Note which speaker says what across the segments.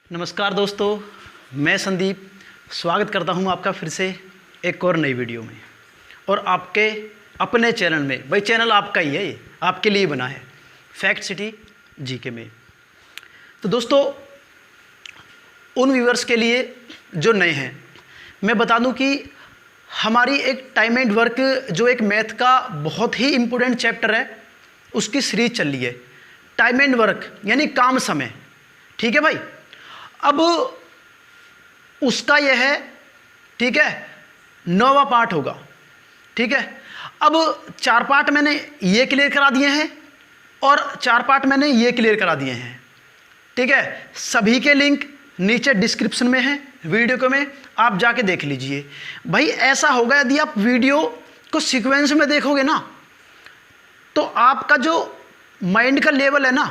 Speaker 1: नमस्कार दोस्तों, मैं संदीप स्वागत करता हूं आपका फिर से एक और नई वीडियो में और आपके अपने चैनल में। भाई चैनल आपका ही है, ये आपके लिए बना है, फैक्ट सिटी जीके में। तो दोस्तों, उन व्यूअर्स के लिए जो नए हैं मैं बता दूं कि हमारी एक टाइम एंड वर्क जो एक मैथ का बहुत ही इम्पोर्टेंट चैप्टर है उसकी सीरीज चल रही है। टाइम एंड वर्क यानी काम समय, ठीक है भाई। अब उसका यह है, ठीक है, 9वां पार्ट होगा, ठीक है। अब 4 पार्ट मैंने ये क्लियर करा दिए हैं और 4 पार्ट मैंने ये क्लियर करा दिए हैं, ठीक है। सभी के लिंक नीचे डिस्क्रिप्शन में है, वीडियो को में आप जाके देख लीजिए। भाई ऐसा होगा, यदि आप वीडियो को सीक्वेंस में देखोगे ना तो आपका जो माइंड का लेवल है ना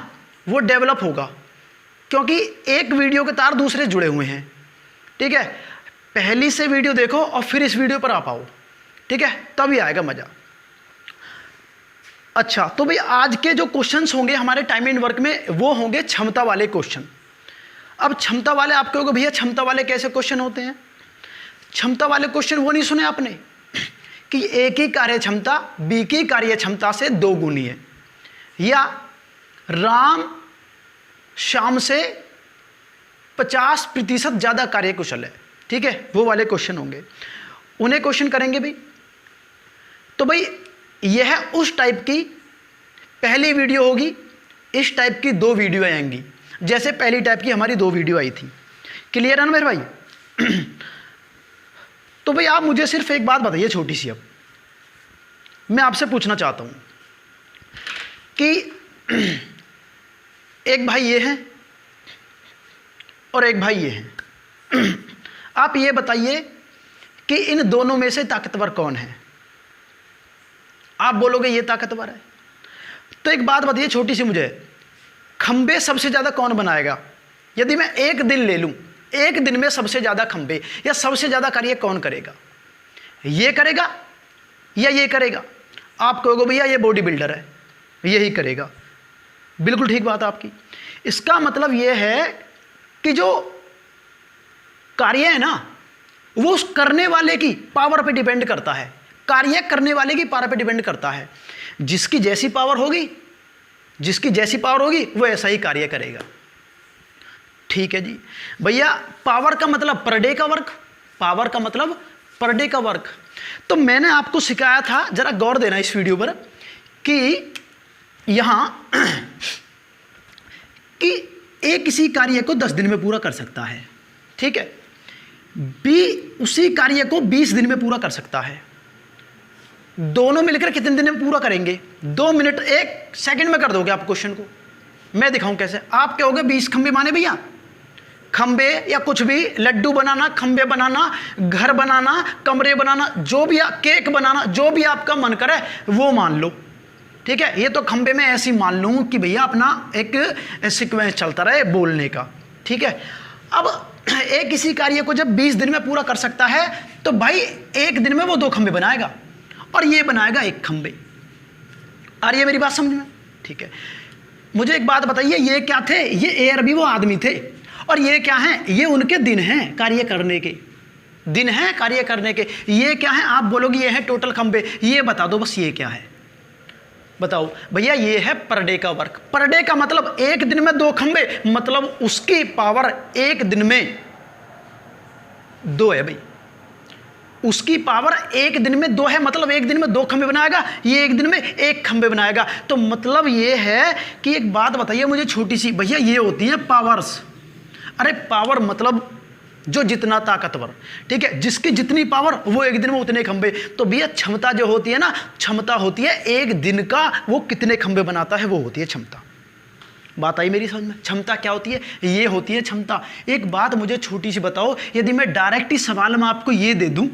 Speaker 1: वो डेवलप होगा, क्योंकि एक वीडियो के तार दूसरे जुड़े हुए हैं, ठीक है। पहली से वीडियो देखो और फिर इस वीडियो पर आ पाओ, ठीक है, तभी आएगा मजा। अच्छा, तो भाई आज के जो क्वेश्चंस होंगे हमारे टाइम एंड वर्क में वो होंगे क्षमता वाले क्वेश्चन। अब क्षमता वाले आप कहोगे भैया क्षमता वाले कैसे क्वेश्चन होते हैं? क्षमता वाले क्वेश्चन वो नहीं सुने आपने कि ए की कार्य क्षमता बी की कार्य क्षमता से 2 गुनी है, या राम शाम से 50% ज़्यादा कार्यकुशल है, ठीक है, वो वाले क्वेश्चन होंगे, उन्हें क्वेश्चन करेंगे भी। तो भाई यह उस टाइप की पहली वीडियो होगी, इस टाइप की 2 वीडियो आएंगी, जैसे पहली टाइप की हमारी 2 वीडियो आई थी। क्लियर है ना मेरे भाई? तो भाई आप मुझे सिर्फ एक बात बताइए छोटी सी। अब मैं आपसे पूछना चाहता हूं कि एक भाई ये है और एक भाई ये है। आप ये बताइए कि इन दोनों में से ताकतवर कौन है? आप बोलोगे ये ताकतवर है। तो एक बात बताइए छोटी सी मुझे, खंबे सबसे ज़्यादा कौन बनाएगा? यदि मैं एक दिन ले लूं, एक दिन में सबसे ज़्यादा खंबे या सबसे ज़्यादा कार्य कौन करेगा? ये करेगा या ये करेगा? आप कहोगे भैया ये बॉडी बिल्डर है, यही करेगा। बिल्कुल ठीक बात आपकी। इसका मतलब यह है कि जो कार्य है ना वो उस करने वाले की पावर पे डिपेंड करता है, कार्य करने वाले की पावर पे डिपेंड करता है। जिसकी जैसी पावर होगी, जिसकी जैसी पावर होगी वो ऐसा ही कार्य करेगा, ठीक है जी। भैया पावर का मतलब पर डे का वर्क, पावर का मतलब पर डे का वर्क। तो मैंने आपको सिखाया था, जरा गौर देना इस वीडियो पर, कि यहां कि ए किसी कार्य को 10 दिन में पूरा कर सकता है, ठीक है, बी उसी कार्य को 20 दिन में पूरा कर सकता है। दोनों मिलकर कितने दिन में पूरा करेंगे? 2 मिनट 1 सेकंड में कर दोगे आप क्वेश्चन को। मैं दिखाऊं कैसे। आप कहोगे 20 खंबे माने भैया, खंबे या कुछ भी, लड्डू बनाना, खंबे बनाना, घर बनाना, कमरे बनाना, जो भी, केक बनाना, जो भी आपका मन करे वो मान लो, ठीक है। ये तो खंबे में ऐसी मान लूँ कि भैया अपना एक सीक्वेंस चलता रहे बोलने का, ठीक है। अब एक इसी कार्य को जब 20 दिन में पूरा कर सकता है तो भाई एक दिन में वो 2 खंबे बनाएगा और ये बनाएगा 1 खंबे। आ रही है मेरी बात समझ में? ठीक है। मुझे एक बात बताइए, ये क्या थे? ये ए और बी वो आदमी थे, और ये क्या हैं? ये उनके दिन हैं कार्य करने के, दिन हैं कार्य करने के। ये क्या है? आप बोलोगे ये है टोटल खंबे। ये बता दो बस, ये क्या है बताओ भैया? ये है पर डे का वर्क। पर डे का मतलब एक दिन में 2 खंबे, मतलब उसकी पावर एक दिन में 2 है भाई। उसकी पावर एक दिन में 2 है, मतलब एक दिन में 2 खंबे बनाएगा, ये एक दिन में 1 खंबे बनाएगा। तो मतलब ये है कि एक बात बताइए मुझे छोटी सी भैया, ये होती है पावर्स। अरे पावर मतलब जो जितना ताकतवर, ठीक है, जिसकी जितनी पावर वो एक दिन में उतने खंबे। तो भैया क्षमता जो होती है ना, क्षमता होती है एक दिन का वो कितने खंबे बनाता है, वो होती है क्षमता। बात आई मेरी समझ में? क्षमता क्या होती है? ये होती है क्षमता। एक बात मुझे छोटी सी बताओ, यदि मैं डायरेक्ट ही सवाल में आपको ये दे दूं,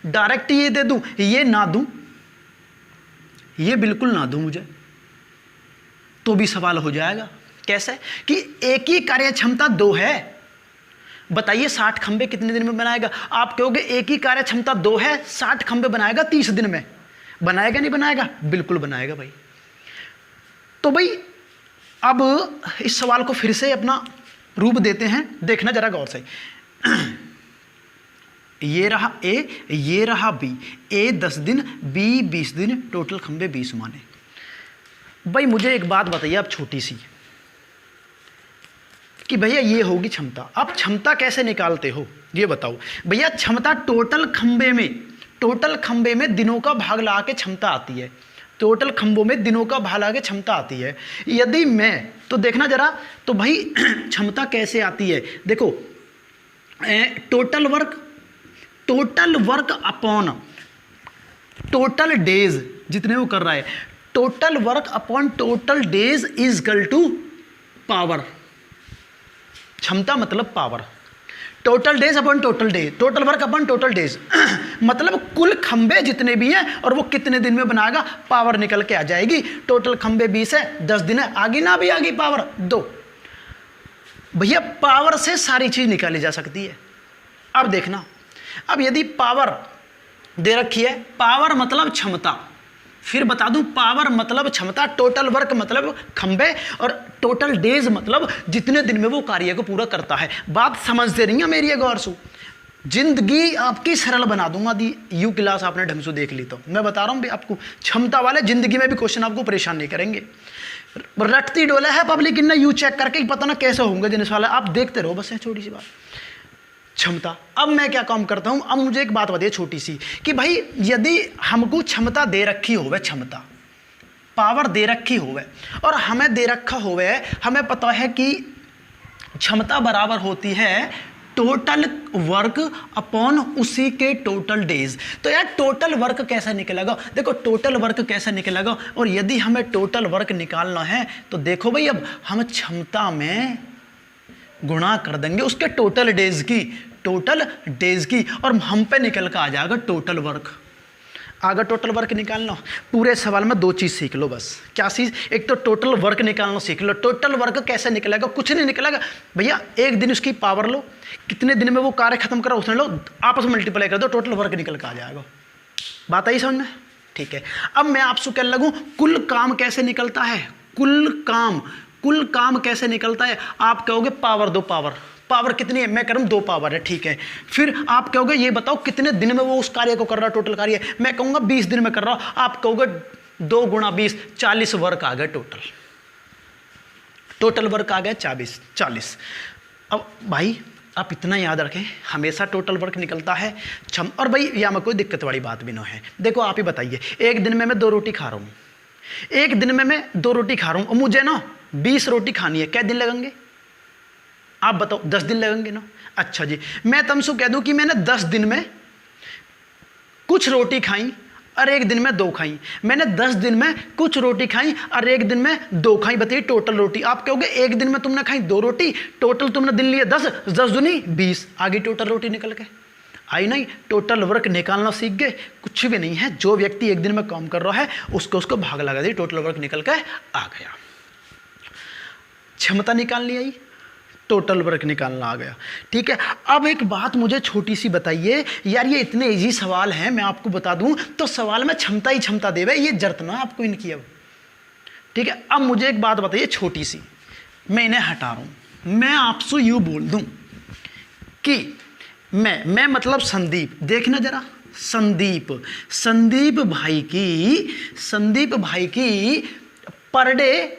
Speaker 1: डायरेक्ट ये दे दूं, ये ना दूं, ये बिल्कुल ना दूं मुझे, तो भी सवाल हो जाएगा। कैसे? कि एक ही कार्य क्षमता 2 है, बताइए 60 खंबे कितने दिन में बनाएगा? आप कहोगे एक ही कार्य क्षमता 2 है, 60 खंबे बनाएगा 30 दिन में। बनाएगा नहीं बनाएगा? बिल्कुल बनाएगा भाई। तो भाई अब इस सवाल को फिर से अपना रूप देते हैं, देखना जरा गौर से। ये रहा ए, ये रहा बी, ए 10 दिन, बी 20 दिन, टोटल खंबे 20 माने। भाई मुझे एक बात बताइए आप छोटी सी, कि भैया ये होगी क्षमता। आप क्षमता कैसे निकालते हो ये बताओ भैया। क्षमता टोटल खंबे में दिनों का भाग लगा के क्षमता आती है। टोटल खंभों में दिनों का भाग लगा के क्षमता आती है। यदि मैं, तो देखना जरा, तो भाई क्षमता कैसे आती है, देखो total work upon total days, जितने वो कर रहा है, total work upon total days is equal to power. क्षमता मतलब power, total days upon total days, total work upon total days मतलब कुल खंबे जितने भी हैं और वो कितने दिन में बनाएगा, पावर निकल के आ जाएगी। टोटल खंबे 20 है, 10 दिन है, आगे ना भी आगे पावर 2। भैया पावर से सारी चीज निकाली जा सकती है। अब देखना, अब यदि पावर दे रखी है, पावर मतलब क्षमता, फिर बता दूं पावर मतलब क्षमता, टोटल वर्क मतलब खंबे, और टोटल डेज मतलब जितने दिन में वो कार्य को पूरा करता है। बात समझते नहीं है मेरी, गौर से जिंदगी आपकी सरल बना दूंगा। दी यू क्लास आपने ढंग से देख ली तो मैं बता रहा हूं आपको, क्षमता वाले जिंदगी में भी क्वेश्चन आपको परेशान नहीं करेंगे। रटती डोला है पब्लिक इनने यू चेक करके पता ना कैसे होंगे दिन वाले, आप देखते रहो बस। है छोटी सी बात क्षमता। अब मैं क्या काम करता हूं, अब मुझे एक बात बताइए छोटी सी, कि भाई यदि हमको क्षमता दे रखी होवे, क्षमता पावर दे रखी होवे और हमें दे रखा होवे, हमें पता है कि क्षमता बराबर होती है टोटल वर्क अपॉन उसी के टोटल डेज। तो यार टोटल वर्क कैसे निकलेगा, देखो टोटल वर्क कैसे निकलेगा, और यदि हमें टोटल वर्क निकालना है तो देखो भाई, अब हम क्षमता में गुणा कर देंगे उसके टोटल डेज की, और हम पे निकल कर आ जाएगा टोटल वर्क। अगर टोटल वर्क निकालना, पूरे सवाल में 2 चीज़ सीख लो बस। क्या चीज़, एक तो टोटल वर्क निकालना सीख लो। टोटल वर्क कैसे निकलेगा, कुछ नहीं निकलेगा भैया, एक दिन उसकी पावर लो, कितने दिन में वो कार्य खत्म करा उसने लो, आपस में मल्टीप्लाई कर दो, टोटल वर्क निकल कर आ जाएगा। बात आई समझ में, ठीक है। अब मैं आपसे कहने लगूँ कुल काम कैसे निकलता है, कुल काम कैसे निकलता है। आप कहोगे पावर दो, पावर कितनी है, मैं कह रहा हूँ 2 पावर है, ठीक है। फिर आप कहोगे ये बताओ कितने दिन में वो उस कार्य को कर रहा है, टोटल कार्य, मैं कहूँगा 20 दिन में कर रहा हूँ। आप कहोगे 2 गुणा 20, 40 वर्क आ गए टोटल वर्क आ गया 40। अब भाई आप इतना याद रखें, हमेशा टोटल वर्क निकलता है और भाई यहाँ में कोई दिक्कत वाली बात भी ना है। देखो आप ही बताइए, एक दिन में मैं 2 रोटी खा रहा हूँ, एक दिन में मैं 2 रोटी खा रहा हूँ और मुझे ना 20 रोटी खानी है, क्या दिन लगेंगे आप बताओ, 10 दिन लगेंगे ना। अच्छा जी, मैं तुमसे कह दूं कि मैंने 10 दिन में कुछ रोटी खाई और एक दिन में 2 खाई, मैंने 10 दिन में कुछ रोटी खाई और एक दिन में 2 खाई, बताइए टोटल रोटी। आप कहोगे एक दिन में तुमने खाई 2 रोटी, टोटल तुमने दिन लिए 10, 10 दूनी 20, आगे टोटल रोटी निकल के आई नहीं। टोटल वर्क निकालना सीख गए, कुछ भी नहीं है। जो व्यक्ति एक दिन में काम कर रहा है उसको भाग लगा दी, टोटल वर्क निकल के आ गया। क्षमता निकालनी आई, टोटल वर्क निकालना आ गया, ठीक है। अब एक बात मुझे छोटी सी बताइए यार, ये इतने इजी सवाल हैं, मैं आपको बता दूं तो सवाल में क्षमता ही क्षमता देवे, ये जरूरत ना आपको इनकी अब, ठीक है। अब मुझे एक बात बताइए छोटी सी, मैं इन्हें हटा रहा हूं, मैं आपसे यूं बोल दूं कि मैं मतलब संदीप, देखना जरा, संदीप भाई की पर डे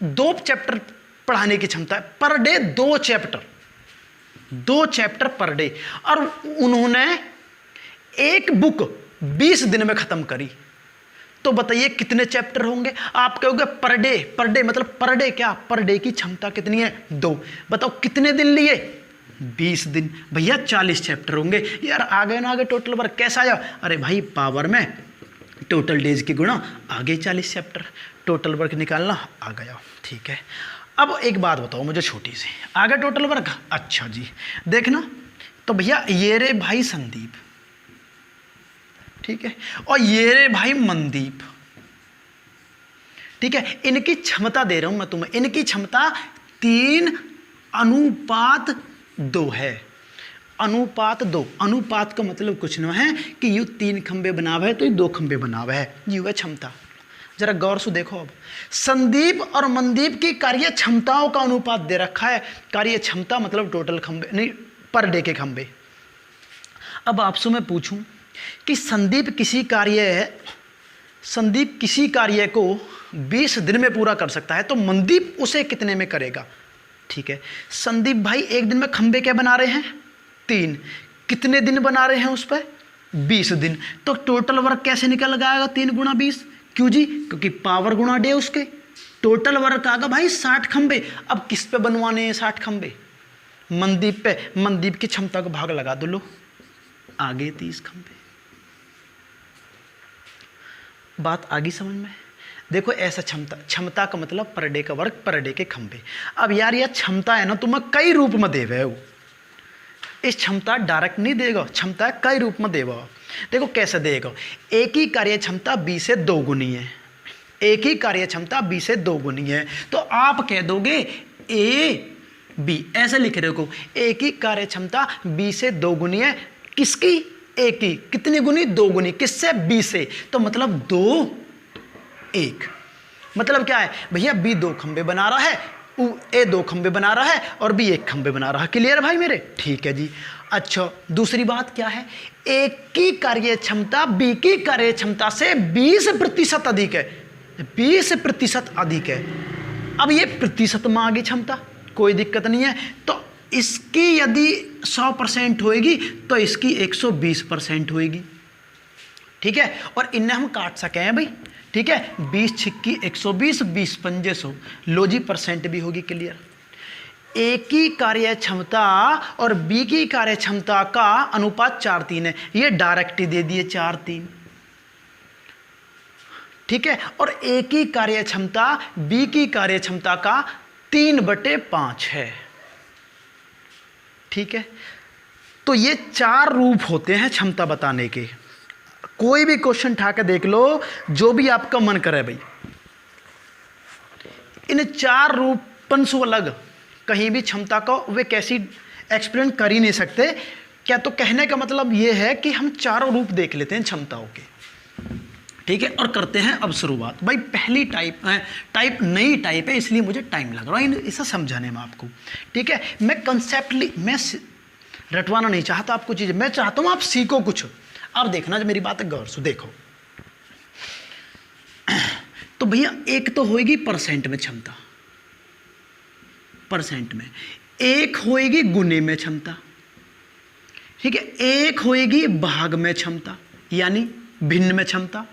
Speaker 1: 2 चैप्टर पढ़ाने की क्षमता है, per day 2 chapter per day, और उन्होंने एक बुक 20 दिन में खत्म करी, तो बताइए कितने चैप्टर होंगे। आप कहोगे पर डे मतलब पर डे क्या, पर डे की क्षमता कितनी है 2, बताओ कितने दिन लिए 20 दिन, भैया 40 चैप्टर होंगे। यार आगे ना आगे टोटल वर्क कैसा आया, अरे भाई पावर में टोटल डेज की गुणा, आगे 40 चैप्टर, टोटल वर्क निकालना आ गया, ठीक है। अब एक बात बताओ मुझे छोटी सी, आगे टोटल वर्क, अच्छा जी देखना, तो भैया ये रे भाई संदीप, ठीक है, और ये रे भाई मनदीप, ठीक है। इनकी क्षमता दे रहा हूं मैं तुम्हें, इनकी क्षमता 3:2 है, अनुपात 2। अनुपात का मतलब कुछ ना है कि यू 3 खंबे बनावे है तो ये 2 खंबे बनावे है, यू है क्षमता। जरा गौर से देखो। अब संदीप और मनदीप की कार्य क्षमताओं का अनुपात दे रखा है। कार्य क्षमता मतलब टोटल खंबे नहीं, पर डे के खंबे। अब आपसे मैं पूछूं कि संदीप किसी कार्य को 20 दिन में पूरा कर सकता है, तो मनदीप उसे कितने में करेगा? ठीक है, संदीप भाई एक दिन में खंबे क्या बना रहे हैं? 3। कितने दिन बना रहे हैं उस पर? 20 दिन। तो टोटल वर्क कैसे निकल आएगा? 3 गुणा 20। क्यों जी? क्योंकि पावर गुणा डे उसके। टोटल वर्क आएगा भाई 60 खंबे। अब किस पे बनवाने हैं 60 खंबे? मनदीप पे। मनदीप की क्षमता को भाग लगा दो, लो आगे 30 खंबे। बात आगे समझ में? देखो ऐसा क्षमता का मतलब पर डे का वर्क, पर डे के खंबे। अब यार यह क्षमता है ना, तुम्हें कई रूप में देवे हो। इस क्षमता डायरेक्ट नहीं देगा, क्षमता कई रूप में देगा। देखो कैसे देगा। एक ही कार्य क्षमता 20 से 2 गुनी है। एक ही कार्य क्षमता 20 से 2 गुनी है, तो आप कह दोगे ए बी, ऐसे लिख रहे हो। एक ही कार्य क्षमता 20 से 2 गुनी है। किसकी? एक ही। कितनी गुनी? 2 गुनी। किससे? 20 से। तो मतलब 2 1। मतलब क्या है भैया? बी 2 खंबे बना रहा है, ए 2 खंबे बना रहा है और बी 1 खंबे बना रहा है। क्लियर भाई मेरे? ठीक है जी। अच्छा दूसरी बात क्या है? एक की कार्य क्षमता बी की कार्य क्षमता से 20% अधिक है। 20% अधिक है। अब ये प्रतिशत में आ गई क्षमता, कोई दिक्कत नहीं है। तो इसकी यदि 100% होएगी तो इसकी 120% होएगी। ठीक है, और इन्हें हम काट सके हैं भाई। ठीक है, 20 छिक्की 120, 20 पंजे 100। लो जी परसेंट भी होगी। क्लियर? ए की कार्य क्षमता और बी की कार्य क्षमता का अनुपात 4:3 है। ये डायरेक्ट ही दे दिए 4:3। ठीक है, और ए की कार्य क्षमता बी की कार्य क्षमता का 3/5 है। ठीक है, तो ये 4 रूप होते हैं क्षमता बताने के। कोई भी क्वेश्चन उठा के देख लो, जो भी आपका मन करे भाई। इन 4 रूपन से अलग कहीं भी क्षमता को वे कैसी एक्सप्लेन कर ही नहीं सकते। क्या? तो कहने का मतलब ये है कि हम 4 रूप देख लेते हैं क्षमताओं के। ठीक है, और करते हैं अब शुरुआत। भाई पहली टाइप नई टाइप है, इसलिए मुझे टाइम लग रहा है इसे समझाने में आपको। ठीक है, मैं कंसेप्टली मैं रटवाना नहीं चाहता आपको चीज़ें, मैं चाहता हूँ आप सीखो कुछ। अब देखना जो मेरी बात है गौर से देखो। तो भैया एक तो होएगी परसेंट में क्षमता, परसेंट में। एक होएगी गुने में क्षमता। ठीक है, एक होएगी भाग में क्षमता, यानी भिन्न में क्षमता।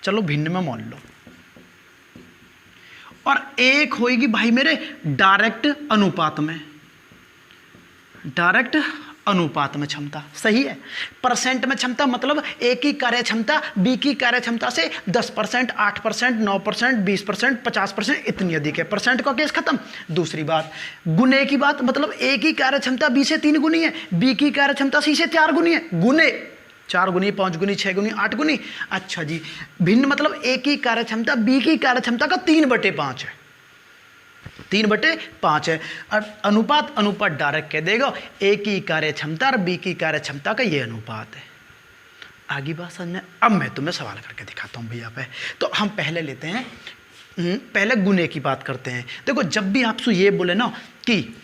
Speaker 1: चलो भिन्न में मान लो। और एक होएगी भाई मेरे डायरेक्ट अनुपात में, डायरेक्ट अनुपात में क्षमता। सही है। परसेंट में क्षमता मतलब एक ही कार्य क्षमता बी की कार्य क्षमता से 10%, 8%, 9%, 20%, 50% इतनी अधिक है। परसेंट का केस खत्म। दूसरी बात गुने की बात, मतलब एक ही कार्य क्षमता बी से 3 गुनी है, बी की कार्य क्षमता सी से 4 गुनी है। गुने 4 गुनी, 5 गुनी, 6 गुनी, 8 गुनी। अच्छा जी। भिन्न मतलब एक ही कार्य क्षमता बी की कार्य क्षमता का 3/5 है। 3/5 है। और अनुपात डायरेक्ट कह देगा ए की कार्य क्षमता और बी की कार्य क्षमता का ये अनुपात है। आगे बात समझ। अब मैं तुम्हें सवाल करके दिखाता हूँ भैया पे। तो हम पहले लेते हैं, पहले गुने की बात करते हैं। देखो जब भी आपसे ये बोले ना कि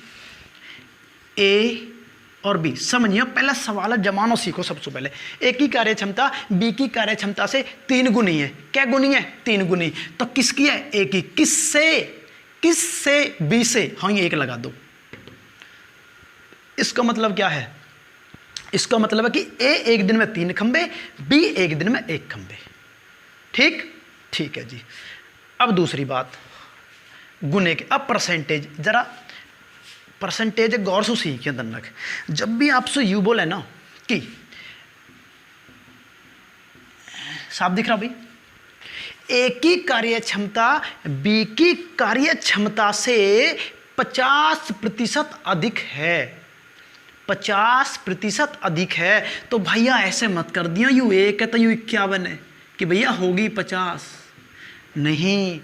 Speaker 1: ए और बी, समझिए पहला सवाल जमानो सीखो। सबसे पहले एक ही कार्य क्षमता बी की कार्य क्षमता से 3 गुनी है। क्या गुनी है? 3 गुनी। तो किसकी है? ए की। किससे? बी से। हाँ ये 1 लगा दो। इसका मतलब क्या है? इसका मतलब है कि ए एक दिन में 3 खंबे, बी एक दिन में 1 खंबे। ठीक है जी। अब दूसरी बात गुने के। अब परसेंटेज, जरा परसेंटेज गौर से सीखिए तनक। जब भी आपसे यू बोले ना कि साफ दिख रहा भाई, एक की कार्य क्षमता बी की कार्य क्षमता से 50% अधिक है, 50% अधिक है, तो भैया ऐसे मत कर दिया यू 1 है तो यू 51 है कि भैया होगी 50। नहीं,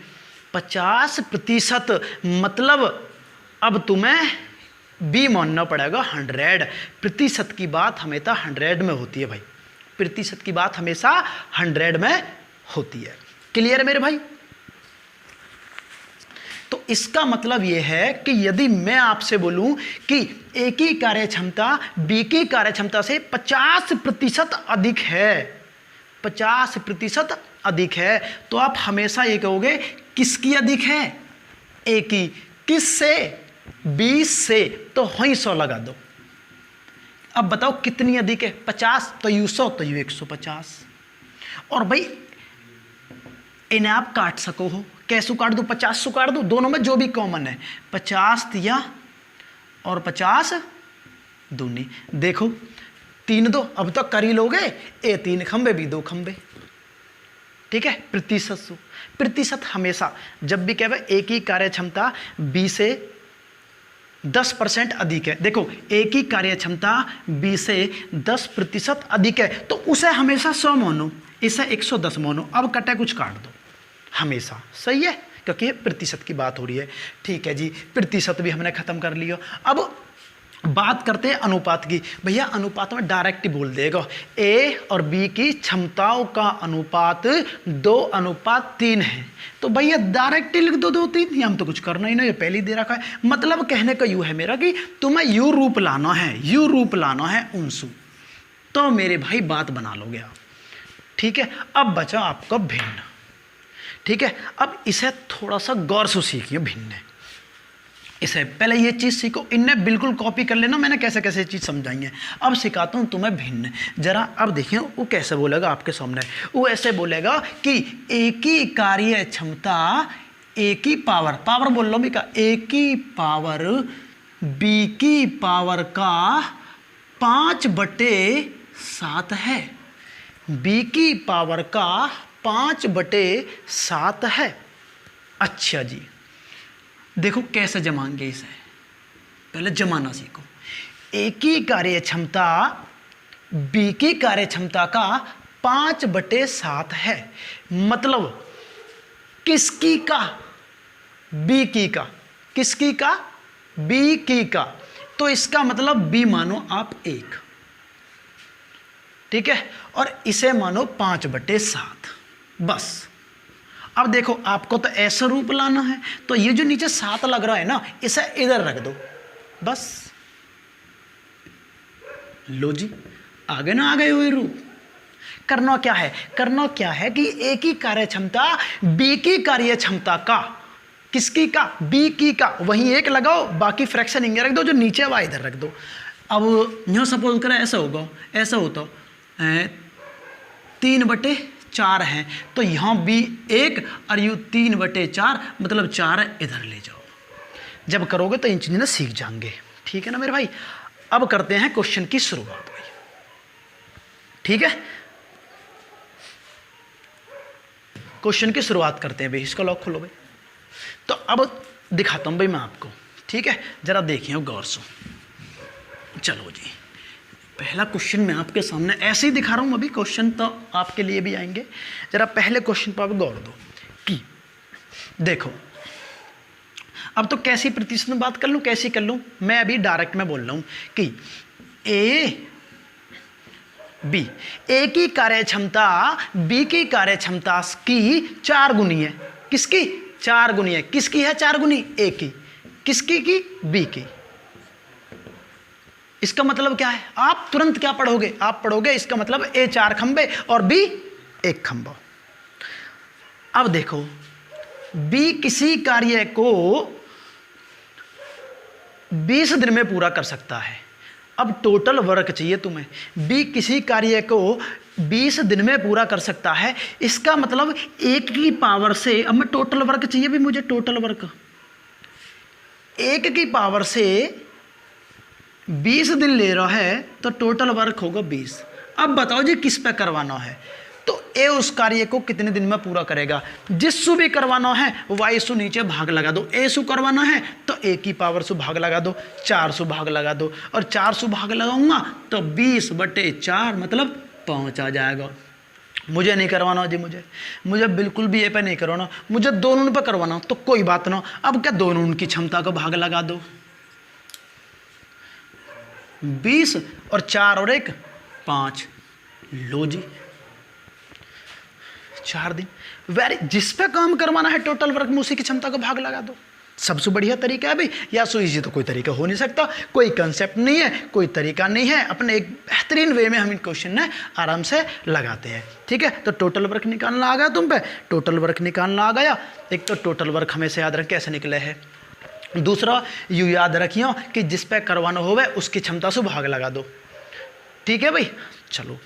Speaker 1: 50% मतलब अब तुम्हें बी मानना पड़ेगा 100। प्रतिशत की बात हमेशा 100 में होती है भाई। प्रतिशत की बात हमेशा 100 में होती है। क्लियर है मेरे भाई? तो इसका मतलब यह है कि यदि मैं आपसे बोलूं कि ए की कार्य क्षमता बी की कार्य क्षमता से 50% अधिक है, 50% अधिक है, तो आप हमेशा ये कहोगे किसकी अधिक है, ए की। किससे? 20 से। तो वहीं 100 लगा दो। अब बताओ कितनी अधिक है? 50, तो यू 100, तो यू 150। और भाई इन्हें आप काट सको हो, कैसे काट दो? 50 से काट दो, दोनों में जो भी कॉमन है। 50 दिया और 50 दूनी, देखो 3 2, अब तक कर ही लोगे। ए 3 खंबे, बी 2 खंबे, ठीक है। प्रतिशत सु प्रतिशत हमेशा जब भी कहे ए की कार्य क्षमता बी से 10% अधिक है, देखो ए की कार्य क्षमता बी से 10% अधिक है, तो उसे हमेशा 100 मानो, इसे 110 मानो। अब कटे कुछ काट दो हमेशा, सही है, क्योंकि ये प्रतिशत की बात हो रही है। ठीक है जी, प्रतिशत भी हमने खत्म कर लिया। अब बात करते हैं अनुपात की। भैया अनुपात में डायरेक्ट बोल देगा, ए और बी की क्षमताओं का अनुपात 2:3 है। तो भैया डायरेक्ट लिख दो 2:3, हम तो कुछ करना ही नहीं, ये पहले ही दे रखा है। मतलब कहने का यू है मेरा कि तुम्हें यू रूप लाना है, यू रूप लाना है उनसु, तो मेरे भाई बात बना लोगे आप। ठीक है, अब बचा आपका भिन्न। ठीक है, अब इसे थोड़ा सा गौर से सीखिए भिन्न। इसे पहले ये चीज़ सीखो, इन्हें बिल्कुल कॉपी कर लेना, मैंने कैसे कैसे चीज़ समझाई है। अब सिखाता हूँ तुम्हें भिन्न। जरा अब देखिए वो कैसे बोलेगा आपके सामने। वो ऐसे बोलेगा कि ए की कार्य क्षमता ए की पावर, पावर बोल लो भी का, ए की पावर बी की पावर का 5/7 है, बी की पावर का 5/7 है। अच्छा जी, देखो कैसे जमाएंगे इसे, पहले जमाना सीखो। ए की कार्य क्षमता बी की कार्य क्षमता का 5/7 है, मतलब किसकी का? बी की का। किसकी का? बी की का। तो इसका मतलब बी मानो आप 1, ठीक है, और इसे मानो 5/7, बस। अब देखो आपको तो ऐसा रूप लाना है, तो ये जो नीचे 7 लग रहा है ना, इसे इधर रख दो, बस। लो जी, आगे ना आ गए हुए रूप। करना क्या है? करना क्या है कि ए की कार्य क्षमता बी की कार्य क्षमता का, किसकी का? बी की का, वहीं 1 लगाओ, बाकी फ्रैक्शन इंगे रख दो, जो नीचे हुआ इधर रख दो। अब यूँ सपोज करें ऐसा होगा, ऐसा होता 3/4 हैं, तो यहाँ भी 1 और यू 3/4, मतलब 4 इधर ले जाओ। जब करोगे तो इन चीज़ें ना सीख जाएंगे, ठीक है ना मेरे भाई। अब करते हैं क्वेश्चन की शुरुआत भाई, ठीक है। क्वेश्चन की शुरुआत करते हैं भाई, इसका लॉक खोलो भाई। तो अब दिखाता हूँ भाई मैं आपको, ठीक है, जरा देखिए गौर से। चलो जी, पहला क्वेश्चन मैं आपके सामने ऐसे ही दिखा रहा हूँ, अभी क्वेश्चन तो आपके लिए भी आएंगे। जरा पहले क्वेश्चन पर आप गौर दो कि देखो, अब तो कैसी प्रतिशत में बात कर लूँ, कैसी कर लूँ? मैं अभी डायरेक्ट में बोल रहा हूँ कि ए बी, ए की कार्य क्षमता बी की कार्य क्षमता की 4 गुनी है। किसकी? 4 गुनी है। किसकी है 4 गुनी? ए की। किसकी की? बी की। इसका मतलब क्या है? आप तुरंत क्या पढ़ोगे? आप पढ़ोगे इसका मतलब ए 4 खंबे और बी 1 खंबा। अब देखो, बी किसी कार्य को 20 दिन में पूरा कर सकता है। अब टोटल वर्क चाहिए तुम्हें। बी किसी कार्य को 20 दिन में पूरा कर सकता है, इसका मतलब 1 की पावर से, अब मैं टोटल वर्क चाहिए भी मुझे, टोटल वर्क 1 की पावर से 20 दिन ले रहा है, तो टोटल वर्क होगा 20। अब बताओ जी किस पे करवाना है? तो ए उस कार्य को कितने दिन में पूरा करेगा? जिससु भी करवाना है वाई सु नीचे भाग लगा दो। ए सु करवाना है तो ए की पावर सु भाग लगा दो, 4 सु भाग लगा दो, और 4 सु भाग लगाऊंगा तो 20/4 मतलब 5 आ जाएगा। मुझे नहीं करवाना जी, मुझे बिल्कुल भी ए पे नहीं करवाना, मुझे दोनों पे करवाना, तो कोई बात ना। अब क्या दोनों उनकी क्षमता को भाग लगा दो, 20 और 4 और 1 5। लो जी 4 दिन। वेरी, जिस पे काम करवाना है टोटल वर्क में उसी की क्षमता को भाग लगा दो। सबसे बढ़िया तरीका है भाई, या सो इजी तो कोई तरीका हो नहीं सकता, कोई कंसेप्ट नहीं है, कोई तरीका नहीं है, अपने एक बेहतरीन वे में हम इन क्वेश्चन ने आराम से लगाते हैं। ठीक है, तो टोटल वर्क निकालना आ गया तुम पे, टोटल वर्क निकालना आ गया। एक तो टोटल वर्क हमेशा याद रख कैसे निकले है, दूसरा यू याद रखियो कि जिस पे करवाना होवे उसकी क्षमता से भाग लगा दो। ठीक है भाई, चलो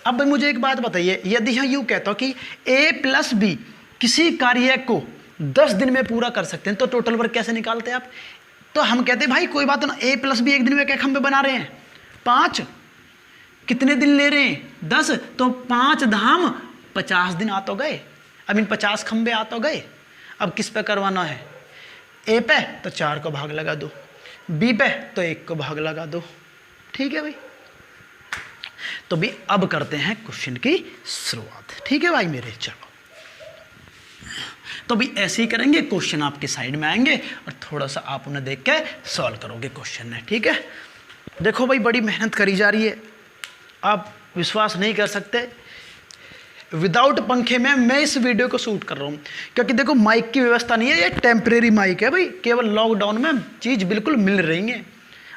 Speaker 1: अब भाई मुझे एक बात बताइए, यदि हम यूँ कहता हूँ कि a+b किसी कार्य को 10 दिन में पूरा कर सकते हैं, तो टोटल वर्क कैसे निकालते हैं आप? तो हम कहते हैं भाई कोई बात ना, a+b एक दिन में क्या खंबे बना रहे हैं? 5। कितने दिन ले रहे हैं? 10। तो 5 धाम 50 दिन आ तो गए, अब इन 50 खंबे आ तो गए। अब किस पे करवाना है? a पे तो 4 को भाग लगा दो, b पे तो 1 को भाग लगा दो। ठीक है भाई, तो भी अब करते हैं क्वेश्चन की शुरुआत। ठीक है भाई मेरे, चलो तो भी ऐसे ही करेंगे, क्वेश्चन आपके साइड में आएंगे और थोड़ा सा आप उन्हें देख के सॉल्व करोगे क्वेश्चन में। ठीक है, देखो भाई बड़ी मेहनत करी जा रही है, आप विश्वास नहीं कर सकते, विदाउट पंखे में मैं इस वीडियो को शूट कर रहा हूँ, क्योंकि देखो माइक की व्यवस्था नहीं है, ये टेम्परेरी माइक है भाई, केवल लॉकडाउन में चीज़ बिल्कुल मिल रही है,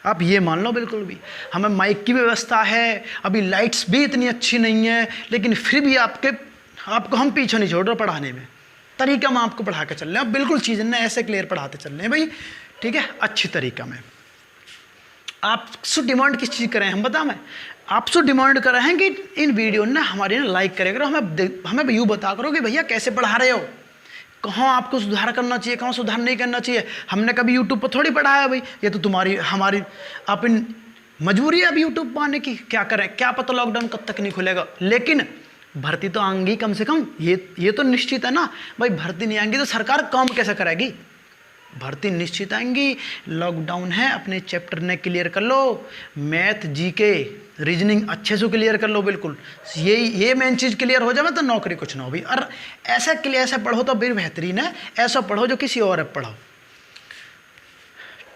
Speaker 1: आप ये मान लो बिल्कुल भी। हमें माइक की व्यवस्था है, अभी लाइट्स भी इतनी अच्छी नहीं है, लेकिन फिर भी आपको हम पीछे नहीं छोड़ रहे पढ़ाने में, तरीका में आपको पढ़ा के चल रहे हैं, बिल्कुल चीज़ें ना ऐसे क्लियर पढ़ाते चल रहे हैं भाई। ठीक है, अच्छी तरीका में। आपसे डिमांड किस चीज़ करें हम, बता मैं आपसे डिमांड कर रहे हैं कि इन वीडियो ने हमारे ना लाइक करे करो, हमें यूँ बता करो कि भैया कैसे पढ़ा रहे हो, कहाँ आपको सुधार करना चाहिए, कहाँ सुधार नहीं करना चाहिए। हमने कभी यूट्यूब पर थोड़ी पढ़ाया भाई, ये तो हमारी अपन मजबूरी है अब यूट्यूब पर आने की, क्या करें, क्या पता लॉकडाउन कब तक नहीं खुलेगा। लेकिन भर्ती तो आएंगी कम से कम, ये तो निश्चित है ना भाई, भर्ती नहीं आएंगी तो सरकार काम कैसे कराएगी? भर्ती निश्चित आएंगी। लॉकडाउन है, अपने चैप्टर ने क्लियर कर लो, मैथ जीके रीजनिंग अच्छे से क्लियर कर लो, बिल्कुल ये मेन चीज़ क्लियर हो जाए तो नौकरी कुछ ना हो भी। और ऐसा पढ़ो तो फिर बेहतरीन है, ऐसा पढ़ो जो किसी और ऐप पढ़ाओ।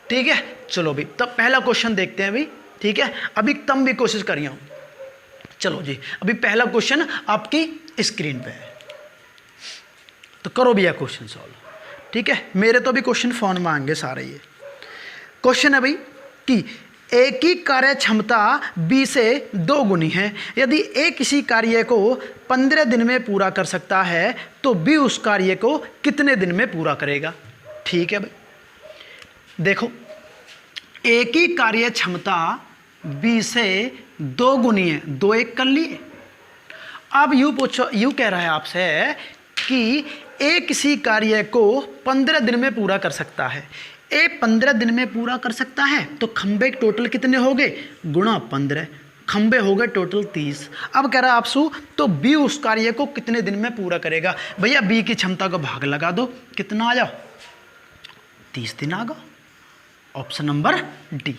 Speaker 1: ठीक है, चलो भी तब पहला क्वेश्चन देखते हैं अभी। ठीक है, अभी तुम भी कोशिश करिए। चलो जी, अभी पहला क्वेश्चन आपकी स्क्रीन पे है, तो करो भैया क्वेश्चन सॉल्व। ठीक है, मेरे तो भी क्वेश्चन फोन में आएंगे सारे। ये क्वेश्चन है भाई कि ए की कार्य क्षमता बी से 2 गुनी है, यदि ए किसी कार्य को 15 दिन में पूरा कर सकता है तो बी उस कार्य को कितने दिन में पूरा करेगा? ठीक है भाई, देखो ए की कार्य क्षमता बी से 2 गुनी है, 2 1 कर लिए। अब यूँ कह रहा है आपसे कि ए किसी कार्य को 15 दिन में पूरा कर सकता है, ए 15 दिन में पूरा कर सकता है तो खंबे टोटल कितने हो गए? गुणा 15, खंबे हो गए टोटल 30। अब कह रहा है आपसू तो बी उस कार्य को कितने दिन में पूरा करेगा? भैया बी की क्षमता को भाग लगा दो, कितना आ जाओ? 30 दिन आ गया, ऑप्शन नंबर डी।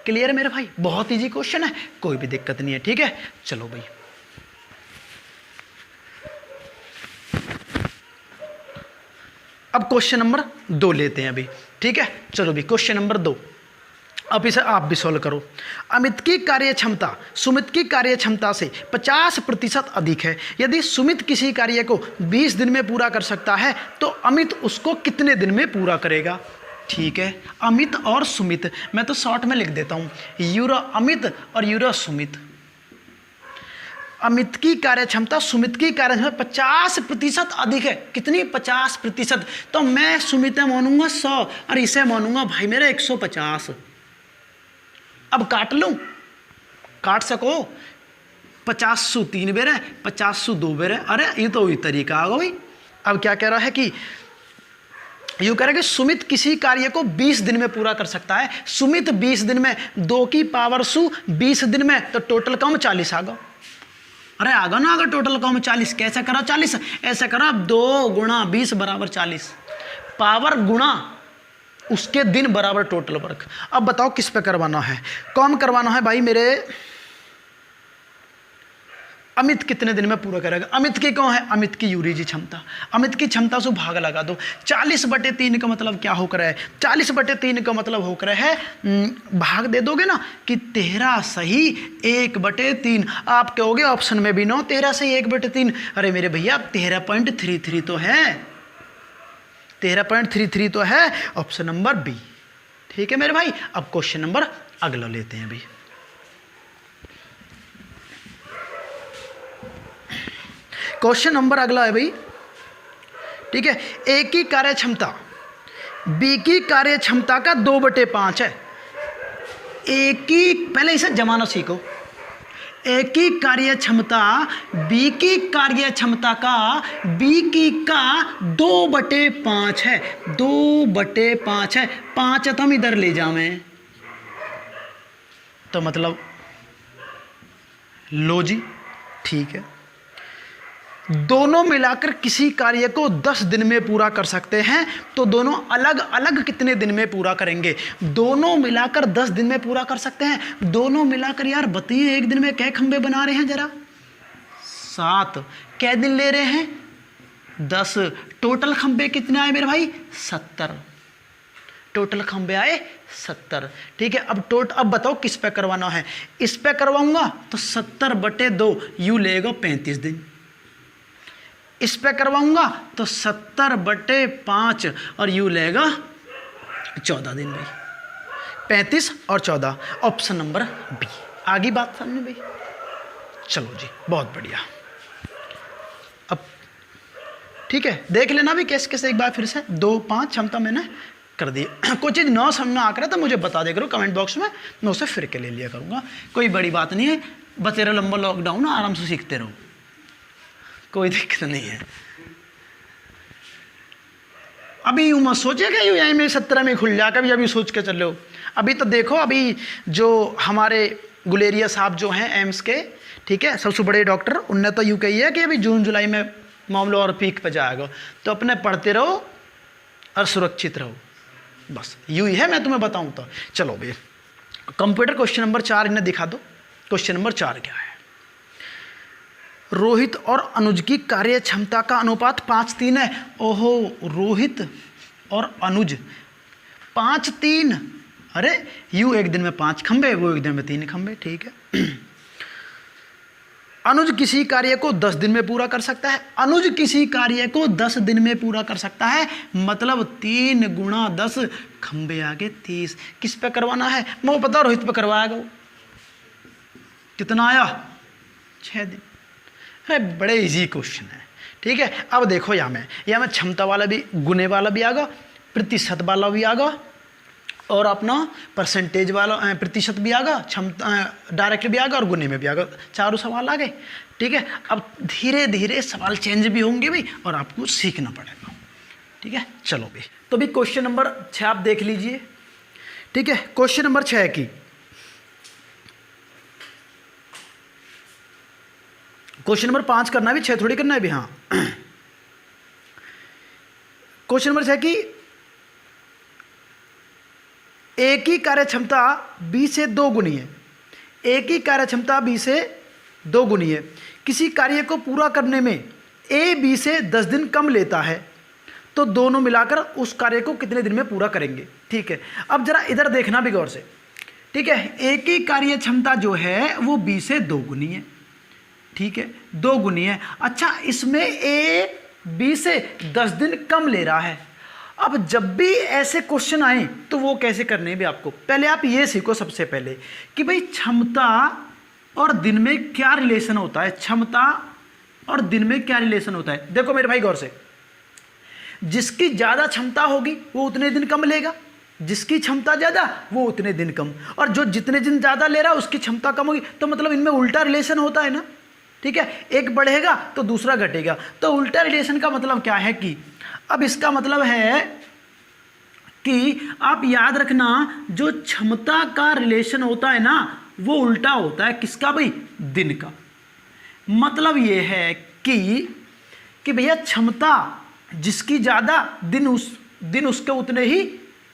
Speaker 1: क्लियर है मेरे भाई, बहुत इजी क्वेश्चन है, कोई भी दिक्कत नहीं है। ठीक है, चलो भाई अब क्वेश्चन नंबर 2 लेते हैं अभी। ठीक है, चलो भी क्वेश्चन नंबर 2, अब इसे आप भी सॉल्व करो। अमित की कार्य क्षमता सुमित की कार्य क्षमता से 50% अधिक है, यदि सुमित किसी कार्य को 20 दिन में पूरा कर सकता है तो अमित उसको कितने दिन में पूरा करेगा? ठीक है, अमित और सुमित, मैं तो शॉर्ट में लिख देता हूँ, यूरा अमित और यूरा सुमित। अमित की कार्य क्षमता सुमित की कार्य क्षमता 50% अधिक है, कितनी? 50%। तो मैं सुमित मानूंगा 100 और इसे मानूंगा भाई मेरा 150। अब काट लूं, काट सको, 50 3 बेर है, 50 2 बेर है, अरे ये तो वही तरीका आ गया भाई। अब क्या कह रहा है कि यूँ कह रहा है कि सुमित किसी कार्य को 20 दिन में पूरा कर सकता है, सुमित 20 दिन में, 2 की पावर सु 20 दिन में, तो टोटल कम 40 आ गया। अरे आगा ना, अगर टोटल कम 40 कैसे करा? 40 ऐसे करा, 2 गुणा 20 बराबर 40, पावर गुणा उसके दिन बराबर टोटल वर्क। अब बताओ किस पे करवाना है? कम करवाना है भाई मेरे अमित कितने दिन में पूरा करेगा? अमित की कौन है? अमित की यूरिजी क्षमता, अमित की क्षमता से भाग लगा दो। 40/3 का मतलब क्या होकर है? 40/3 का मतलब होकर है, भाग दे दोगे ना कि 13 सही 1/3। आप कहोगे ऑप्शन में भी 9, 13 सही 1/3। अरे मेरे भैया 13.33 तो है, 13.33 तो है ऑप्शन नंबर बी। ठीक है मेरे भाई, अब क्वेश्चन नंबर अगला लेते हैं अभी। क्वेश्चन नंबर अगला है भाई, ठीक है, ए की कार्य क्षमता बी की कार्य क्षमता का 2/5 है। ए की, पहले इसे जमाना सीखो, ए की कार्य क्षमता बी की कार्य क्षमता का बी की का 2/5 है। 2/5 है, 5 है तो हम इधर ले जावें, तो मतलब लो जी, ठीक है। दोनों मिलाकर किसी कार्य को 10 दिन में पूरा कर सकते हैं, तो दोनों अलग अलग कितने दिन में पूरा करेंगे? दोनों मिलाकर 10 दिन में पूरा कर सकते हैं। दोनों मिलाकर यार बताइए एक दिन में कै खंबे बना रहे हैं जरा? 7। कै दिन ले रहे हैं? 10। टोटल खंबे कितने आए मेरे भाई? 70। टोटल खंबे आए 70। ठीक है, अब बताओ किस पे करवाना है? इस पे करवाऊंगा तो 70/2 यू लेगा 35 दिन। इस पे करवाऊंगा तो 70/5 और यू लेगा 14 दिन भाई। 35 और 14, ऑप्शन नंबर बी। आगे बात समझ भाई? चलो जी, बहुत बढ़िया। अब ठीक है, देख लेना भी कैसे कैसे एक बार फिर से। 2, 5 क्षमता मैंने कर दी। कोई चीज़ न समझ में आ करे तो मुझे बता दे करो कमेंट बॉक्स में, मैं उसे फिर के ले लिया करूँगा। कोई बड़ी बात नहीं है, बतेरा लंबा लॉकडाउन, आराम से सीखते रहो, कोई दिक्कत नहीं है। अभी यूँ मत सोचेगा यूँ यहीं में 17 में खुल जा, कभी अभी सोच के चलो। अभी तो देखो, अभी जो हमारे गुलेरिया साहब जो हैं एम्स के, ठीक है, सबसे बड़े डॉक्टर, उनने तो यूँ कही है कि अभी जून जुलाई में मामला और पीक पे जाएगा। तो अपने पढ़ते रहो और सुरक्षित रहो, बस यूँ ही है, मैं तुम्हें बताऊँ तो। चलो भाई, कंप्यूटर क्वेश्चन नंबर 4 इन्हें दिखा दो। क्वेश्चन नंबर 4 क्या है? रोहित और अनुज की कार्य क्षमता का अनुपात 5:3 है। ओहो, रोहित और अनुज 5:3। अरे यू एक दिन में 5 खंबे, वो एक दिन में 3 खंबे, ठीक है। अनुज किसी कार्य को 10 दिन में पूरा कर सकता है। अनुज किसी कार्य को 10 दिन में पूरा कर सकता है, मतलब 3 × 10 खंबे आगे 30। किस पे करवाना है? मैं पता रोहित पे करवाएगा। वो कितना आया? 6 दिन। अरे बड़े इजी क्वेश्चन है, ठीक है। अब देखो यहाँ में क्षमता वाला भी, गुने वाला भी आगा, प्रतिशत वाला भी आगा, और अपना परसेंटेज वाला प्रतिशत भी आगा, क्षमता डायरेक्ट भी आगा और गुने में भी आगा। चारों सवाल आ गए, ठीक है। अब धीरे धीरे सवाल चेंज भी होंगे भी और आपको सीखना पड़ेगा, ठीक है। चलो भी, तो भी क्वेश्चन नंबर 6 आप देख लीजिए, ठीक है। क्वेश्चन नंबर 6 की क्वेश्चन नंबर 5 करना है भी, 6 थोड़ी करना है भी। हाँ, क्वेश्चन नंबर 6 की ए की कार्य क्षमता बी से 2 गुनी है। ए की कार्य क्षमता बी से 2 गुनी है। किसी कार्य को पूरा करने में ए बी से 10 दिन कम लेता है, तो दोनों मिलाकर उस कार्य को कितने दिन में पूरा करेंगे? ठीक है, अब जरा इधर देखना भी गौर से, ठीक है। ए की कार्य क्षमता जो है वो बी से 2 गुनी है, ठीक है, 2 गुनी है। अच्छा, इसमें ए बी से 10 दिन कम ले रहा है। अब जब भी ऐसे क्वेश्चन आए तो वो कैसे करने हैं भी आपको, पहले आप ये सीखो सबसे पहले कि भाई क्षमता और दिन में क्या रिलेशन होता है। क्षमता और दिन में क्या रिलेशन होता है? देखो मेरे भाई गौर से, जिसकी ज़्यादा क्षमता होगी वो उतने दिन कम लेगा, जिसकी क्षमता ज़्यादा वो उतने दिन कम, और जो जितने दिन ज़्यादा ले रहा है उसकी क्षमता कम होगी। तो मतलब इनमें उल्टा रिलेशन होता है ना, ठीक है। एक बढ़ेगा तो दूसरा घटेगा, तो उल्टा रिलेशन का मतलब क्या है कि अब इसका मतलब है कि आप याद रखना, जो क्षमता का रिलेशन होता है ना वो उल्टा होता है किसका भाई? दिन का। मतलब ये है कि भैया क्षमता जिसकी ज़्यादा, दिन उसके उतने ही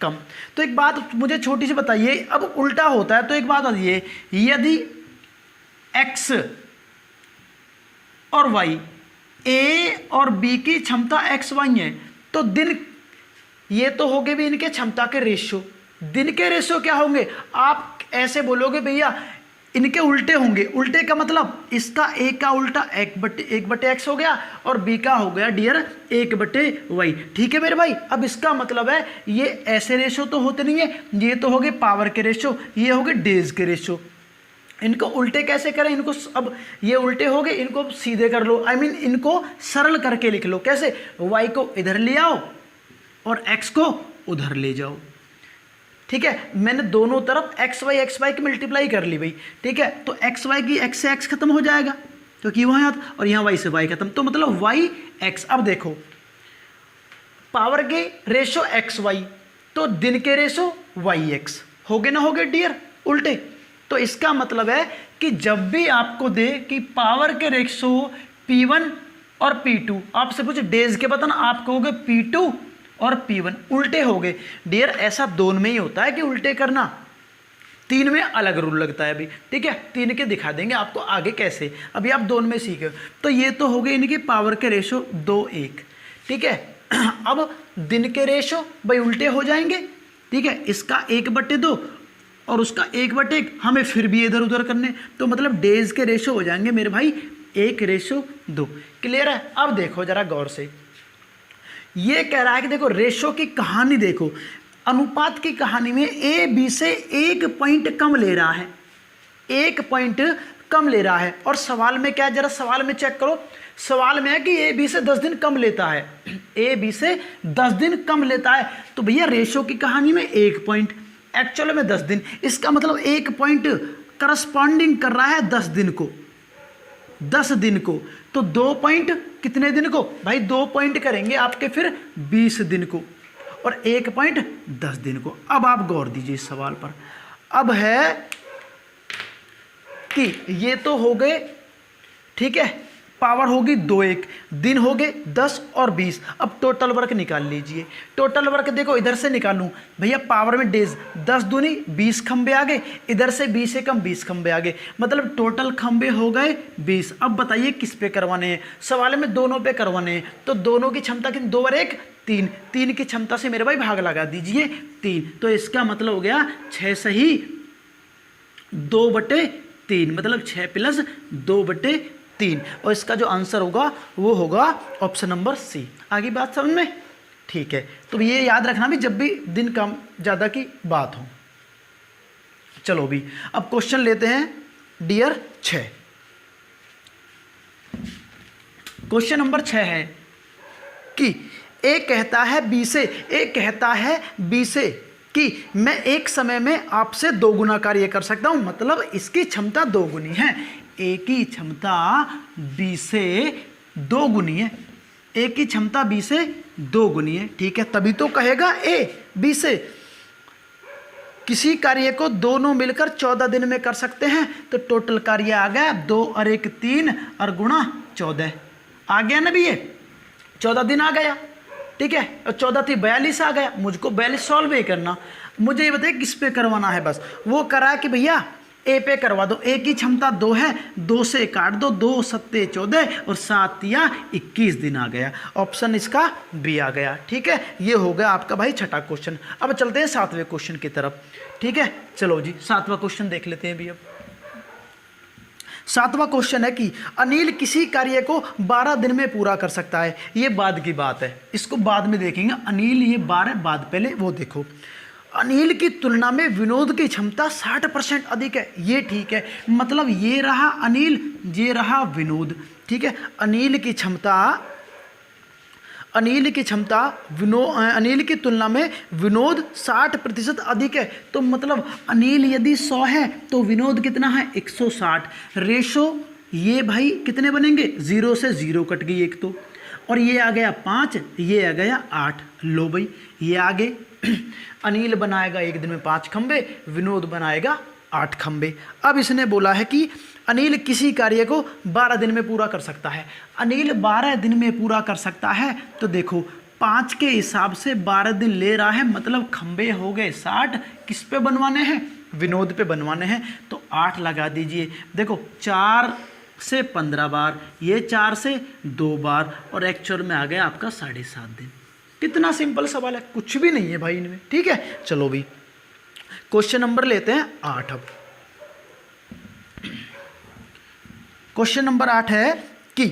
Speaker 1: कम। तो एक बात मुझे छोटी सी बताइए, अब उल्टा होता है तो एक बात बताइए, यदि x और y, ए और बी की क्षमता एक्स वाई है, तो दिन, ये तो हो गए भी इनके क्षमता के रेशियो। दिन के रेशियो क्या होंगे? आप ऐसे बोलोगे भैया इनके उल्टे होंगे। उल्टे का मतलब इसका ए का उल्टा एक बटे एक्स हो गया और बी का हो गया डियर 1/y। ठीक है मेरे भाई। अब इसका मतलब है ये ऐसे रेशो तो होते नहीं है, ये तो हो गए पावर के रेशो, ये हो गए डेज के रेशो। इनको उल्टे कैसे करें, इनको अब ये उल्टे हो गए, इनको सीधे कर लो, आई मीन इनको सरल करके लिख लो। कैसे, y को इधर ले आओ और x को उधर ले जाओ। ठीक है, मैंने दोनों तरफ एक्स वाई की मल्टीप्लाई कर ली भाई। ठीक है, तो एक्स वाई की x से x खत्म हो जाएगा क्योंकि वहाँ याद, और यहाँ y से y खत्म, तो मतलब y x। अब देखो पावर के रेशो एक्स वाई, तो दिन के रेशो वाई एक्स हो गए ना, हो गए डियर उल्टे। तो इसका मतलब है कि जब भी आपको दे कि पावर के रेशो P1 और P2, आपसे पूछे डेज के बताना, आप कहोगे P2 और P1, उल्टे हो गए डियर। ऐसा दोनों में ही होता है कि उल्टे करना, तीन में अलग रूल लगता है अभी। ठीक है, तीन के दिखा देंगे आपको आगे कैसे, अभी आप दोनों में सीखे। तो ये तो हो गए इनके पावर के रेशो 2:1। ठीक है, अब दिन के रेशो भाई उल्टे हो जाएंगे। ठीक है, इसका 1/2 और उसका 1/1, हमें फिर भी इधर उधर करने, तो मतलब डेज के रेशो हो जाएंगे मेरे भाई 1:2। क्लियर है। अब देखो जरा गौर से, ये कह रहा है कि देखो रेशो की कहानी देखो, अनुपात की कहानी में ए बी से 1 पॉइंट कम ले रहा है, 1 पॉइंट कम ले रहा है। और सवाल में क्या है, जरा सवाल में चेक करो, सवाल में है कि ए बी से 10 दिन कम लेता है, ए बी से 10 दिन कम लेता है। तो भैया रेशो की कहानी में 1 पॉइंट, एक्चुअल में 10 दिन, इसका मतलब 1 पॉइंट करस्पॉन्डिंग कर रहा है 10 दिन को, 10 दिन को। तो 2 पॉइंट कितने दिन को भाई, 2 पॉइंट करेंगे आपके फिर 20 दिन को, और 1 पॉइंट 10 दिन को। अब आप गौर दीजिए इस सवाल पर। अब है कि ये तो हो गए, ठीक है, पावर होगी 2:1, दिन हो गए 10 और 20। अब टोटल वर्क निकाल लीजिए। टोटल वर्क देखो इधर से निकालूं भैया, पावर में डेज 10 दूनी 20 खंबे आ गए, इधर से 20 से कम 20 खंबे आ गए, मतलब टोटल खंबे हो गए 20। अब बताइए किस पे करवाने हैं, सवाल में दोनों पे करवाने हैं। तो दोनों की क्षमता कितनी, 2 और 1 3, 3 की क्षमता से मेरे भाई भाग लगा दीजिए 3। तो इसका मतलब हो गया 6 सही 2/3, मतलब 6 + 2/3। और इसका जो आंसर होगा वो होगा ऑप्शन नंबर सी। आगे बात समझ में, ठीक है। तो ये याद रखना भी जब भी दिन कम ज़्यादा की बात हो। चलो भी अब क्वेश्चन लेते हैं डियर 6। क्वेश्चन नंबर 6 है कि ए कहता है बी से कि मैं एक समय में आपसे 2 गुना कार्य कर सकता हूं, मतलब इसकी क्षमता 2 गुनी है। ए की क्षमता बी से 2 गुनी है, ए की क्षमता बी से 2 गुनी है। ठीक है, तभी तो कहेगा ए बी से किसी कार्य को दोनों मिलकर 14 दिन में कर सकते हैं। तो टोटल कार्य आ गया 2 और 1 3 और गुणा 14 आ गया ना भी, ये 14 दिन आ गया। ठीक है, और 14 थी 42 आ गया। मुझको 42 सॉल्व ही करना, मुझे ये बताइए किस पे करवाना है। बस वो करा कि भैया ए पे करवा दो, ए की क्षमता 2 है, 2 से काट दो, 2 7 14 और 7 या 21 दिन आ गया। ऑप्शन इसका बी आ गया। ठीक है, ये हो गया आपका भाई छठा क्वेश्चन। अब चलते हैं 7वें क्वेश्चन की तरफ। ठीक है, चलो जी 7वां क्वेश्चन देख लेते हैं अभी। अब 7वां क्वेश्चन है कि अनिल किसी कार्य को 12 दिन में पूरा कर सकता है। ये बाद की बात है, इसको बाद में देखेंगे। अनिल ये 12 बाद, पहले वो देखो। अनिल की तुलना में विनोद की क्षमता 60% अधिक है। ये ठीक है, मतलब ये रहा अनिल, ये रहा विनोद। ठीक है, अनिल की क्षमता अनिल की तुलना में विनोद 60% अधिक है। तो मतलब अनिल यदि 100 है तो विनोद कितना है 160। रेशो ये भाई कितने बनेंगे, 0 से 0 कट गई एक तो, और ये आ गया 5, ये आ गया 8। लो भाई ये आगे अनिल बनाएगा एक दिन में 5 खंबे, विनोद बनाएगा 8 खंबे। अब इसने बोला है कि अनिल किसी कार्य को 12 दिन में पूरा कर सकता है। अनिल 12 दिन में पूरा कर सकता है, तो देखो 5 के हिसाब से 12 दिन ले रहा है, मतलब खंबे हो गए 60। किस पे बनवाने हैं, विनोद पे बनवाने हैं। तो 8 लगा दीजिए। देखो 4 से 15 बार, ये 4 से 2 बार, और एक्चुअल में आ गया आपका 7.5 दिन। कितना सिंपल सवाल है, कुछ भी नहीं है भाई इनमें। ठीक है, चलो भी क्वेश्चन नंबर लेते हैं 8। अब क्वेश्चन नंबर 8 है कि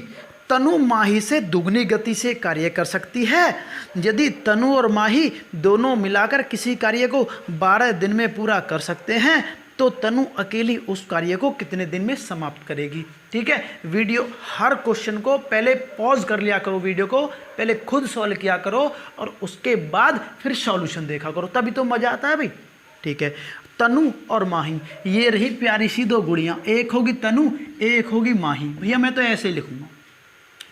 Speaker 1: तनु माही से दुगनी गति से कार्य कर सकती है। यदि तनु और माही दोनों मिलाकर किसी कार्य को 12 दिन में पूरा कर सकते हैं तो तनु अकेली उस कार्य को कितने दिन में समाप्त करेगी। ठीक है, वीडियो हर क्वेश्चन को पहले पॉज कर लिया करो, वीडियो को पहले खुद सॉल्व किया करो और उसके बाद फिर सॉल्यूशन देखा करो, तभी तो मजा आता है भाई। ठीक है, तनु और माही ये रही प्यारी सी दो गुड़ियाँ, एक होगी तनु एक होगी माही। भैया मैं तो ऐसे ही लिखूंगा।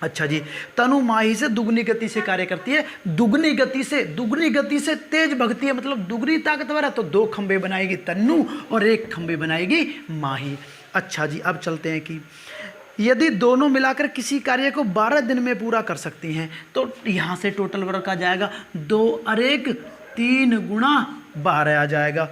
Speaker 1: अच्छा जी, तनु माही से दुगनी गति से कार्य करती है। दुगनी गति से तेज भगती है, मतलब दुगनी ताकतवर है, तो 2 खंबे बनाएगी तनु और 1 खंबे बनाएगी माही। अच्छा जी, अब चलते हैं कि यदि दोनों मिलाकर किसी कार्य को 12 दिन में पूरा कर सकती हैं तो यहाँ से टोटल वर्क आ जाएगा 2 और 1 3 गुणा 12 आ जाएगा।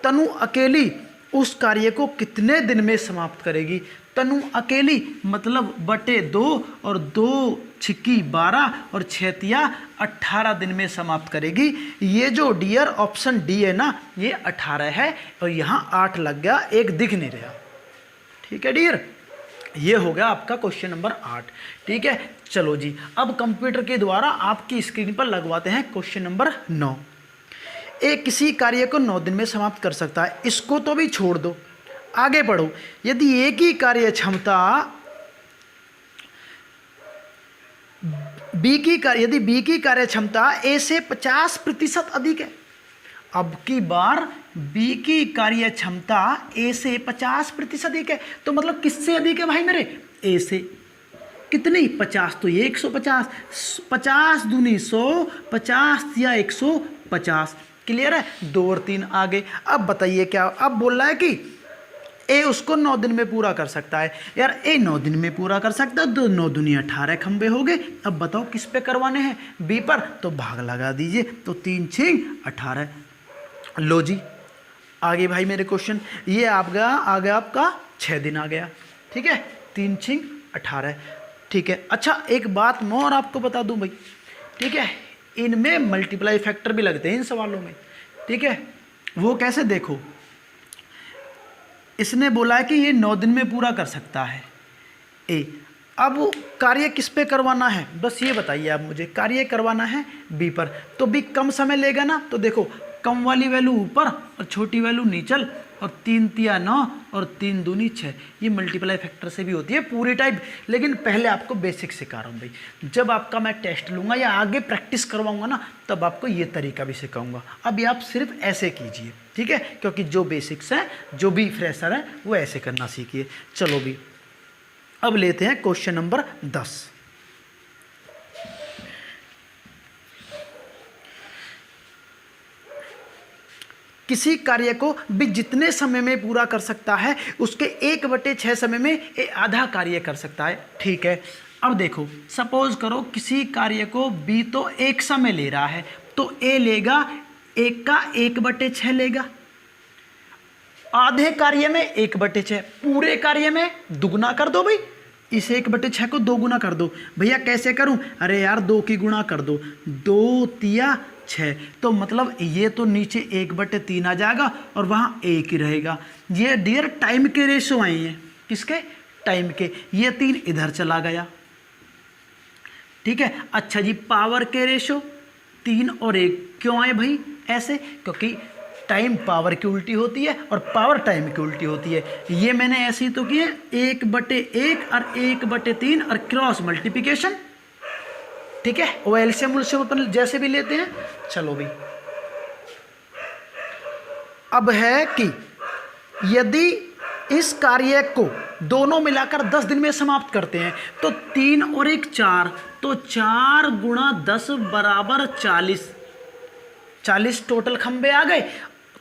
Speaker 1: तनु अकेली उस कार्य को कितने दिन में समाप्त करेगी। तनु अकेली मतलब बटे 2 और 2 छिक्की 12 और 6 18 दिन में समाप्त करेगी। ये जो डियर ऑप्शन डी है ना, ये 18 है और यहाँ 8 लग गया, 1 दिख नहीं रहा। ठीक है डियर, ये हो गया आपका क्वेश्चन नंबर 8। ठीक है, चलो जी, अब कंप्यूटर के द्वारा आपकी स्क्रीन पर लगवाते हैं क्वेश्चन नंबर 9। एक किसी कार्य को 9 दिन में समाप्त कर सकता है। इसको तो भी छोड़ दो, आगे बढ़ो। यदि एक ही कार्य क्षमता बी की कार्य क्षमता ए से 50% अधिक है। अब की बार बी की कार्य क्षमता ए से 50% अधिक है, तो मतलब किससे अधिक है भाई मेरे, ए से। कितनी, 50, तो ये 150, 50 दूनी 100, 50 या 150। क्लियर है, 2 और 3 आगे। अब बताइए क्या, अब बोल रहा है कि ए उसको 9 दिन में पूरा कर सकता है। यार ए 9 दिन में पूरा कर सकता है तो 9 दूनी 18 खंबे हो गए। अब बताओ किस पे करवाने हैं, बी पर, तो भाग लगा दीजिए, तो 3 6 18। लो जी, आगे भाई मेरे क्वेश्चन, ये आ गया आपका 6 दिन आ गया। ठीक है, 3 6 18। ठीक है, अच्छा एक बात मैं और आपको बता दूं भाई। ठीक है, इनमें मल्टीप्लाई फैक्टर भी लगते हैं इन सवालों में। ठीक है, वो कैसे, देखो इसने बोला है कि ये 9 दिन में पूरा कर सकता है ए। अब कार्य किस पे करवाना है, बस ये बताइए आप मुझे। कार्य करवाना है बी पर, तो बी कम समय लेगा ना, तो देखो कम वाली वैल्यू ऊपर और छोटी वैल्यू नीचल, और 3 तिया 9 और 3 दूनी 6। ये मल्टीप्लाई फैक्टर से भी होती है पूरी टाइप, लेकिन पहले आपको बेसिक सिखा रहा हूँ भाई। जब आपका मैं टेस्ट लूँगा या आगे प्रैक्टिस करवाऊँगा ना, तब आपको ये तरीका भी सिखाऊंगा। अभी आप सिर्फ ऐसे कीजिए, ठीक है, क्योंकि जो बेसिक्स हैं, जो भी फ्रेशर है वो ऐसे करना सीखिए। चलो भी, अब लेते हैं क्वेश्चन नंबर 10। किसी कार्य को भी जितने समय में पूरा कर सकता है उसके 1/6 समय में ए आधा कार्य कर सकता है। ठीक है, अब देखो सपोज करो किसी कार्य को बी तो 1 समय ले रहा है, तो ए लेगा 1 का 1/6 लेगा। आधे कार्य में 1/6, पूरे कार्य में दुगना कर दो भाई, इस 1/6 को 2 गुना कर दो। भैया कैसे करूं, अरे यार 2 की गुणा कर दो, 2 तिया 6, तो मतलब ये तो नीचे 1/3 आ जाएगा और वहाँ 1 ही रहेगा। ये डियर टाइम के रेशो आए हैं, किसके, टाइम के। ये 3 इधर चला गया। ठीक है, अच्छा जी, पावर के रेशो 3 और 1 क्यों आए भाई ऐसे, क्योंकि टाइम पावर की उल्टी होती है और पावर टाइम की उल्टी होती है। ये मैंने ऐसे ही तो किए, 1/1 और 1/3 और क्रॉस मल्टीप्लिकेशन। ठीक है, वो एलसीएम अपन जैसे भी लेते हैं। चलो भी, अब है कि यदि इस कार्य को दोनों मिलाकर 10 दिन में समाप्त करते हैं तो 3 और 1 4, तो 4 गुणा 10 बराबर 40। 40 टोटल खंबे आ गए।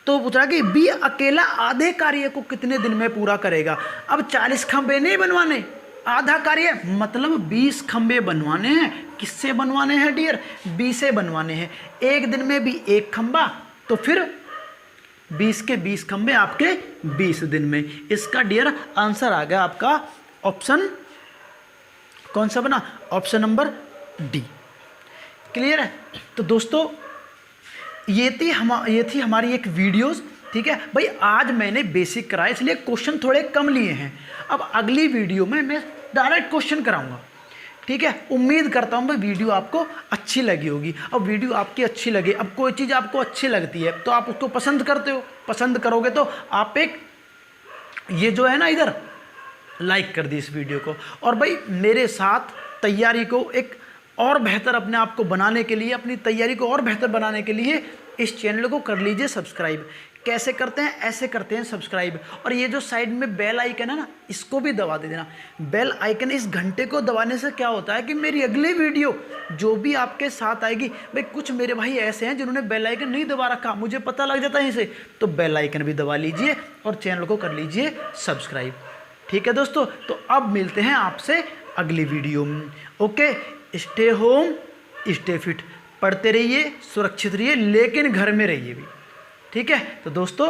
Speaker 1: तो पूछा कि बी अकेला आधे कार्य को कितने दिन में पूरा करेगा। अब 40 खंबे नहीं बनवाने, आधा कार्य मतलब 20 खंबे बनवाने हैं। किससे बनवाने हैं डियर, बी से बनवाने हैं। 1 दिन में भी 1 खंबा, तो फिर 20 के 20 खंबे आपके 20 दिन में। इसका डियर आंसर आ गया आपका ऑप्शन कौन सा बना, ऑप्शन नंबर डी। क्लियर है। तो दोस्तों ये थी हमारी एक वीडियोस, ठीक है भाई, आज मैंने बेसिक कराया इसलिए क्वेश्चन थोड़े कम लिए हैं। अब अगली वीडियो में मैं डायरेक्ट क्वेश्चन कराऊंगा, ठीक है। उम्मीद करता हूँ भाई वीडियो आपको अच्छी लगी होगी। अब वीडियो आपकी अच्छी लगे, अब कोई चीज़ आपको अच्छी लगती है तो आप उसको पसंद करते हो, पसंद करोगे तो आप एक ये जो है ना इधर लाइक कर दी इस वीडियो को। और भाई मेरे साथ तैयारी को एक और बेहतर अपने आप को बनाने के लिए, अपनी तैयारी को और बेहतर बनाने के लिए इस चैनल को कर लीजिए सब्सक्राइब। कैसे करते हैं? ऐसे करते हैं सब्सक्राइब, और ये जो साइड में बेल आइकन है ना, इसको भी दबा दे देना। बेल आइकन, इस घंटे को दबाने से क्या होता है कि मेरी अगली वीडियो जो भी आपके साथ आएगी, भाई कुछ मेरे भाई ऐसे हैं जिन्होंने बेल आइकन नहीं दबा रखा, मुझे पता लग जाता है इसे, तो बेल आइकन भी दबा लीजिए और चैनल को कर लीजिए सब्सक्राइब। ठीक है दोस्तों, तो अब मिलते हैं आपसे अगली वीडियो में। Okay, stay home stay fit, पढ़ते रहिए, सुरक्षित रहिए, लेकिन घर में रहिए भी। ठीक है, तो दोस्तों